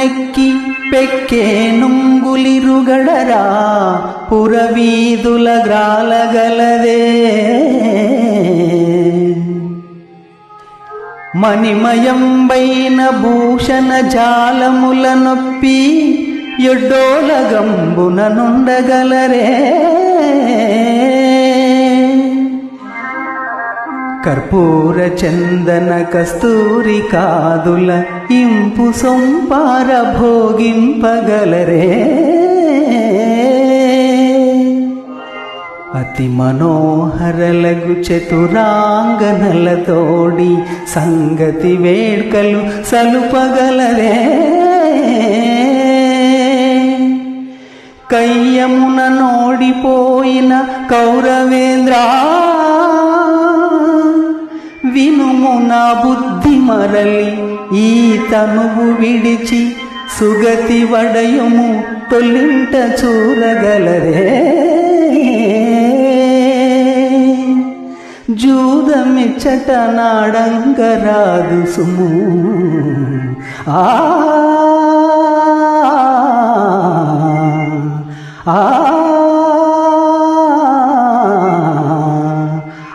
నెక్కి పెక్కే నుంగులిరుగడరా పురవీధుల గ్రాలగలదే మణిమయంబైన భూషణ జాలముల నొప్పి ఎడ్డోలగంబున నుండగలరే కర్పూర చందన కస్తూరి కాదుల ఇంపు సొంపార భోగింపగలరే అతి మనోహరలగు చతురాంగనలతోడి సంగతి వేడ్కలు సలుపగలరే కయ్యమున నోడిపోయిన కౌరవేంద్ర వినుము నా బుద్ధి మరలి ఈ తనువు విడిచి సుగతి వడయుము తొలింట చూరగలరే జూదమిచ్చట నాడంగరాదు సుము ఆ ఆ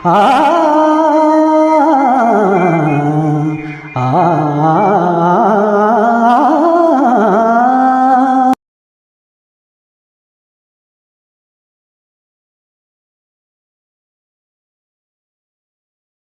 ఆ ఆ